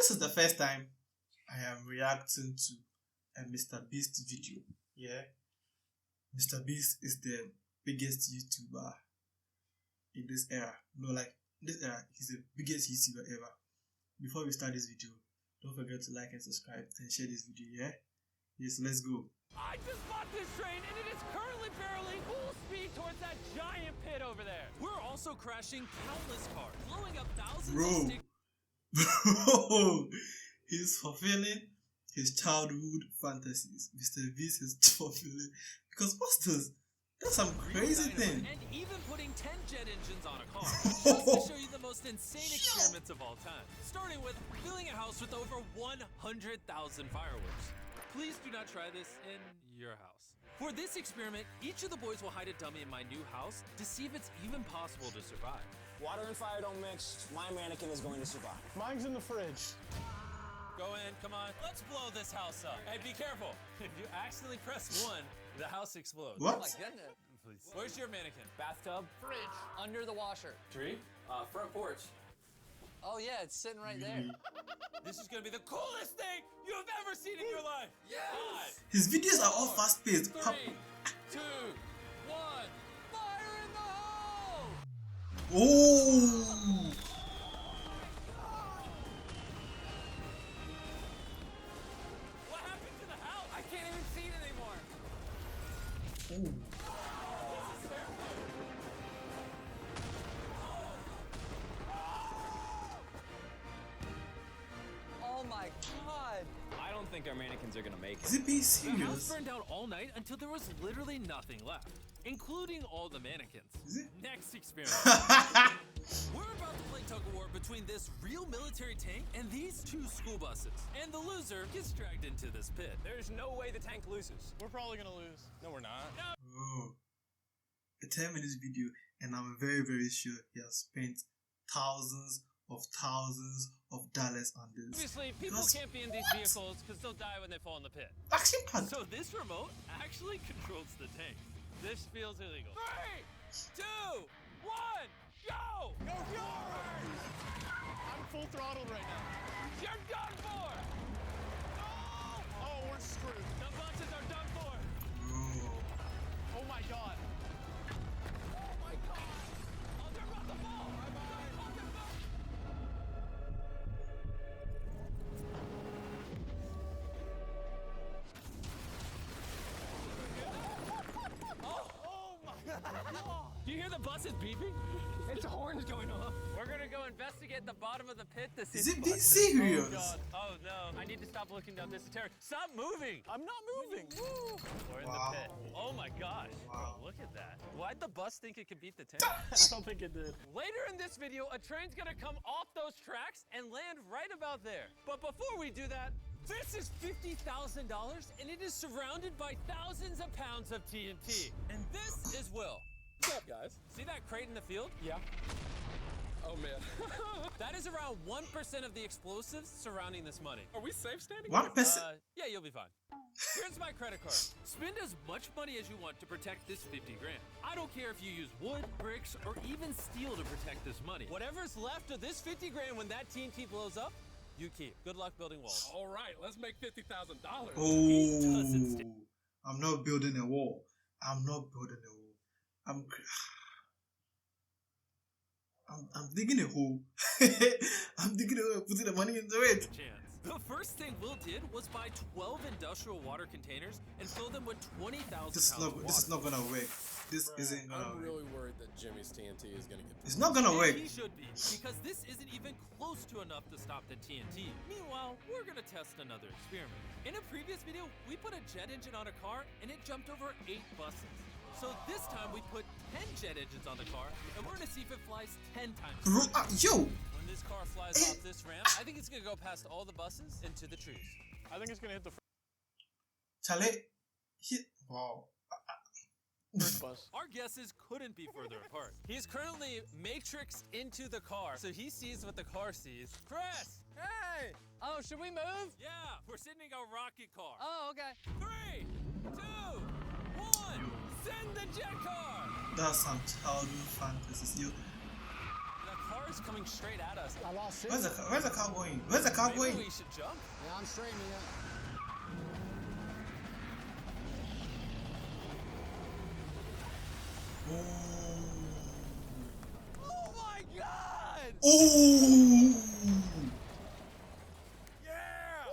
this is the first time I am reacting to a Mr. Beast video. Yeah, Mr. Beast is the biggest YouTuber in this era. No, like this era, he's the biggest YouTuber ever. Before we start this video, don't forget to like and subscribe and share this video. Yeah, yes, let's go. I just bought this train and it is currently barreling full speed towards that giant pit over there. We're also crashing countless cars, blowing up thousands of stick. Bro, he's fulfilling his childhood fantasies. Mr. Beast is fulfilling, because what's this? That's some crazy thing. And even putting 10 jet engines on a car. Just to show you the most insane experiments of all time. Starting with filling a house with over 100,000 fireworks. Please do not try this in your house. For this experiment, each of the boys will hide a dummy in my new house to see if it's even possible to survive. Water and fire don't mix. My mannequin is going to survive. Mine's in the fridge. Go in, come on. Let's blow this house up. Hey, be careful. If you accidentally press 1, the house explodes. What? Oh my goodness. Please. Where's your mannequin? Bathtub. Fridge. Under the washer. Tree? Front porch. Oh yeah, it's sitting right there. This is gonna be the coolest thing you have ever seen in your life. Yes! His videos are all fast paced. 5, 3, 2, 1. Fire in the hole! Oh! What happened to the house? I can't even see it anymore. Oh. Oh my god. I don't think our mannequins are gonna make Is it. it being The house serious? burned out all night until there was literally nothing left, including all the mannequins. Is it? Next experiment. We're about to play tug of war between this real military tank and these 2 school buses. And the loser gets dragged into this pit. There's no way the tank loses. We're probably gonna lose. No, we're not. Oh. A 10-minute video, and I'm very, very sure he has spent thousands of dollars on this. Obviously, people That's- can't be in these what? vehicles because they'll die when they fall in the pit. Action packed. So this remote actually controls the tank. This feels illegal. 3, 2, 1, go! Go Fury! I'm full throttled right now. You're done for! Oh, we're screwed. The buses are done for! Bro. Oh my god. Oh my god! Oh, they're about to fall! Oh, they're about- Oh my god. Do you hear the buses beeping? Its horns going off. We're gonna go investigate the bottom of the pit to see Is the it being buses. serious? Oh god. Oh no. I need to stop looking down. This is terrible. Stop moving! I'm not moving. We're in Wow. the pit. Oh my gosh. Wow. Bro, look at that. Why'd the bus think it could beat the tank? I don't think it did. Later in this video, a train's gonna come off those tracks and land right about there. But before we do that, this is $50,000 and it is surrounded by thousands of pounds of TNT. And this is Will. What's up, guys? See that crate in the field? Yeah. Oh man. That is around 1% of the explosives surrounding this money. Are we safe standing? 1%. Yeah, you'll be fine. Here's my credit card. Spend as much money as you want to protect this 50 grand. I don't care if you use wood, bricks, or even steel to protect this money. Whatever's left of this 50 grand when that TNT blows up, you keep. Good luck building walls. All right, let's make $50,000. Oh. I'm not building a wall. I'm not building a wall. I'm digging a hole. I'm digging a hole, putting the money into it. Chance. The first thing Will did was buy 12 industrial water containers and fill them with 20,000 pounds This of water. is not gonna work. This isn't gonna I'm work. really worried that Jimmy's TNT is gonna get. It's not gonna And work. he should be, because this isn't even close to enough to stop the TNT. Meanwhile, we're gonna test another experiment. In a previous video, we put a jet engine on a car and it jumped over 8 buses. So this time we put 10 jet engines on the car and we're gonna see if it flies 10 times. Bro, yo, When this car flies off this ramp, I think it's gonna go past all the buses into the trees. I think it's gonna hit the Charlie, wow. first bus. Our guesses couldn't be further apart. He's currently matrixed into the car, so he sees what the car sees. Chris! Hey! Oh, should we move? Yeah, we're sending a rocket car. Oh, okay. 3, 2, 1, send the jet car! That's some childhood fantasies. You, The car cars coming straight at us. I lost it. Where's the car going? Where's the car Maybe going? we should jump. Yeah, I'm straightening it. Oh my god! Oh!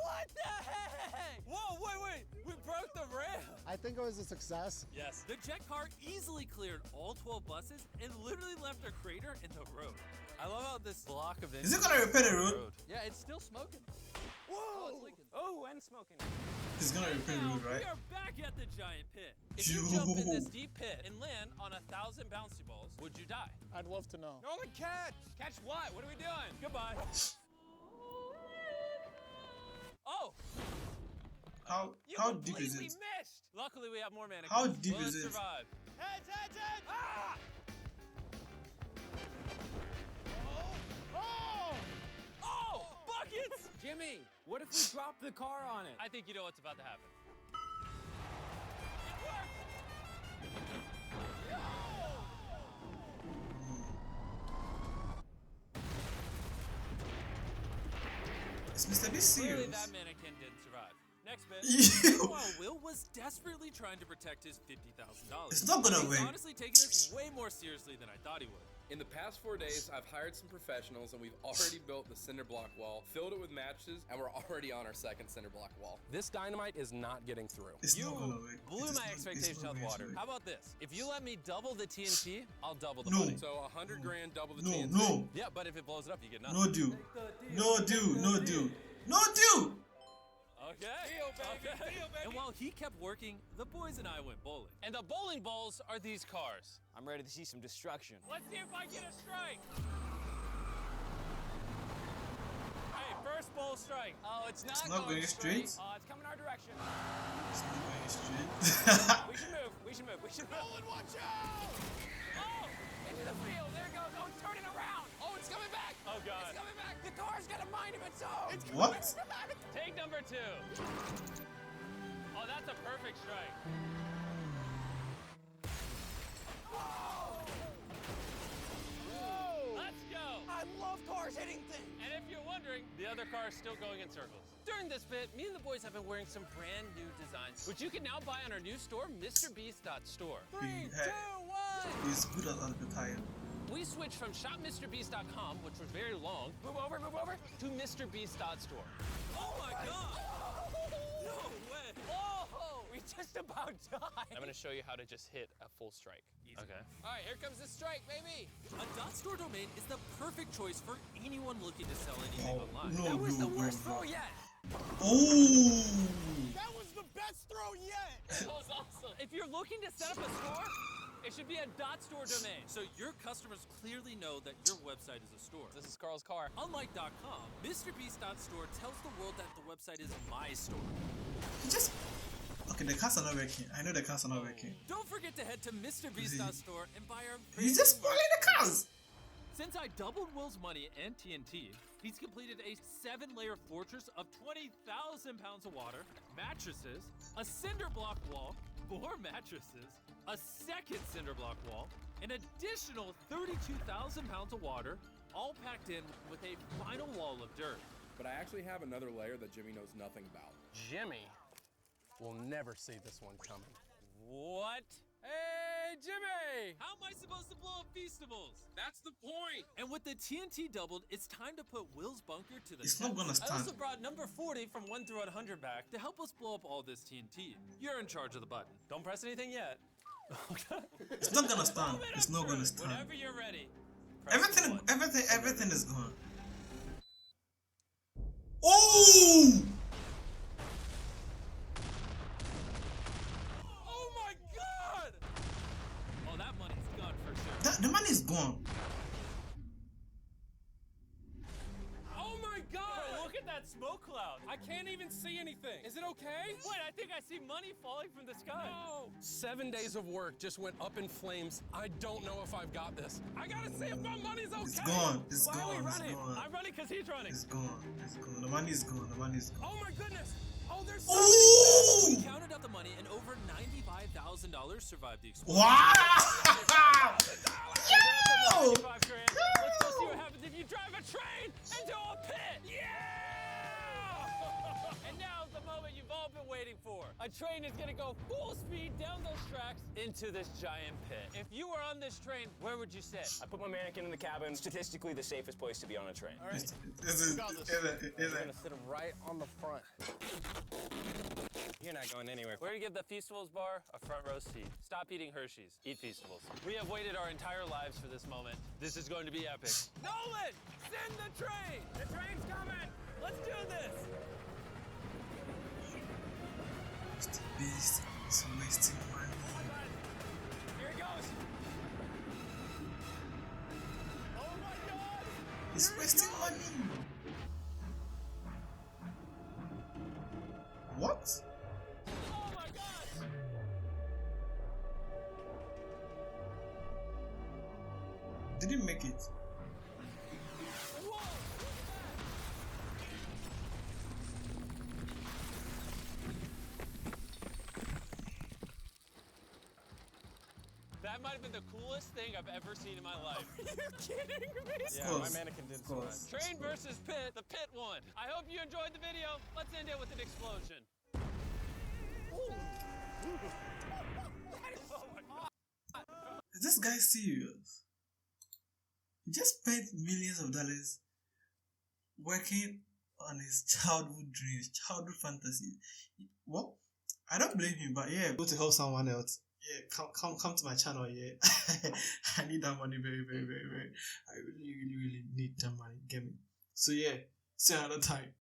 What the heck? Whoa, wait. We broke the rail. I think it was a success. Yes. The jet car easily cleared all 12 buses and literally left a crater in the road. I love how this block of Is it gonna repair the road? Yeah, it's still smoking. Whoa! it's leaking. Oh, and smoking. It's gonna repair the Now, road, right? we are back at the giant pit. If you jump in this deep pit and land on 1,000 bouncy balls, would you die? I'd love to know. Nolan, catch! Catch what? What are we doing? Goodbye. Oh, How deep is completely it? missed. Luckily, we have more mannequins. How deep Will is it? Survive? Heads! Ah! Oh, buckets! Jimmy, what if we drop the car on it? I think you know what's about to happen. Is Mr. Beast Clearly, serious? that mannequin didn't survive. Next bit. Ew. Meanwhile, Will was desperately trying to protect his $50,000. It's not gonna He's win. honestly taking this way more seriously than I thought he would. In the past 4 days, I've hired some professionals and we've already built the cinder block wall, filled it with matches, and we're already on our second cinder block wall. This dynamite is not getting through. It's You not gonna win. blew It is my not- expectations it's not out the going water. to win. How about this? If you let me double the TNT, I'll double the No. money. So 100 grand, double the No, TNT. no, Yeah, but if it blows it up, you get nothing. no, dude. No, dude. No, dude. No, dude. Okay. And while he kept working, the boys and I went bowling. And the bowling balls are these cars. I'm ready to see some destruction. Let's see if I get a strike. Hey, first bowl strike. Oh, it's not, It's not going straight. It's coming our direction. It's not going straight. We should move. Nolan, watch out! Oh! Into the field. There it goes. Oh, it's turning around. Oh, it's coming back. Oh, God. It's coming back. The car's got a mind of its own. It's What? Take number 2. Oh, that's a perfect strike. Let's go. I love cars hitting things. And if you're wondering, the other car is still going in circles. During this bit, me and the boys have been wearing some brand new designs, which you can now buy on our new store, MrBeast.store. He He's good at advertising. We switched from shopmrbeast.com, which was very long, Move over. to MrBeast.store. Oh my god! No way! Oh, we just about died. I'm gonna show you how to just hit a full strike. Okay. All right, here comes the strike, baby. A .store domain is the perfect choice for anyone looking to sell anything Oh, online. no, That was no, the no, worst no. throw yet. Oh! That was the best throw yet. That was awesome. If you're looking to set up a store, it should be a .store domain, so your customers clearly know that your website is a store. This is Carl's car. Unlike .com, MrBeast.store tells the world that the website is my store. Just. Okay, the cars are not working. I know the cars are not working. Don't forget to head to MrBeast.store and buy our He's just spoiling the cars! Since I doubled Will's money and TNT, he's completed a 7-layer fortress of 20,000 pounds of water, mattresses, a cinder block wall, more mattresses, a second cinder block wall, an additional 32,000 pounds of water, all packed in with a final wall of dirt. But I actually have another layer that Jimmy knows nothing about. Jimmy will never see this one coming. What? Hey, Jimmy! How am I supposed to blow up Feastables? That's the point! And with the TNT doubled, it's time to put Will's bunker to the It's test. not gonna I stand. also brought number 40 from 1 through 100 back to help us blow up all this TNT. You're in charge of the button. Don't press anything yet. It's not gonna stand. It's not gonna stand. Whenever you're ready. press the button. Everything is gone. Oh! Oh my god! Oh, that money's gone for sure. The money is gone. Oh my god! Bro, look at that smoke cloud. I can't even see anything. Is it okay? Wait, I think I see money falling from the sky. No! 7 days of work just went up in flames. I don't know if I've got this. I gotta see if my money's okay! It's gone. It's Why are we gone. It's running? gone. I'm running because he's running. It's gone. It's gone. The money is gone. The money is gone. Oh my goodness! Oh, there's Oh! We counted up the money and over $95,000 survived the explosion. Wow! Yo! 95 grand. Let's go see what happens if can drive a train into a pit! Yeah! And now the moment you've all been waiting for. A train is gonna go full speed down those tracks into this giant pit. If you were on this train, where would you sit? I put my mannequin in the cabin. Statistically, the safest place to be on a train. All right. Is got this. You're gonna sit him right on the front. You're not going anywhere. We're gonna give the Feastables bar a front row seat. Stop eating Hershey's. Eat Feastables. We have waited our entire lives for this moment. This is going to be epic. Nolan! Send the train! The train's coming! Let's do this! Mr. Beast is wasting money. Here it goes! Oh my God! He's wasting money. What? Oh my gosh! Did he make it? Whoa! That might have been the coolest thing I've ever seen in my life. Are you kidding me? Yeah, course, my mannequin did of so course. much. Train versus pit. The pit won. I hope you enjoyed the video. Let's end it with an explosion. Is this guy serious? He just spent millions of dollars working on his childhood dreams, childhood fantasies. What? I don't blame him, but yeah, go to help someone else. Yeah, come to my channel. Yeah, I need that money very, very, very, very. I really, really, really need that money. Get me. So yeah, see you another time.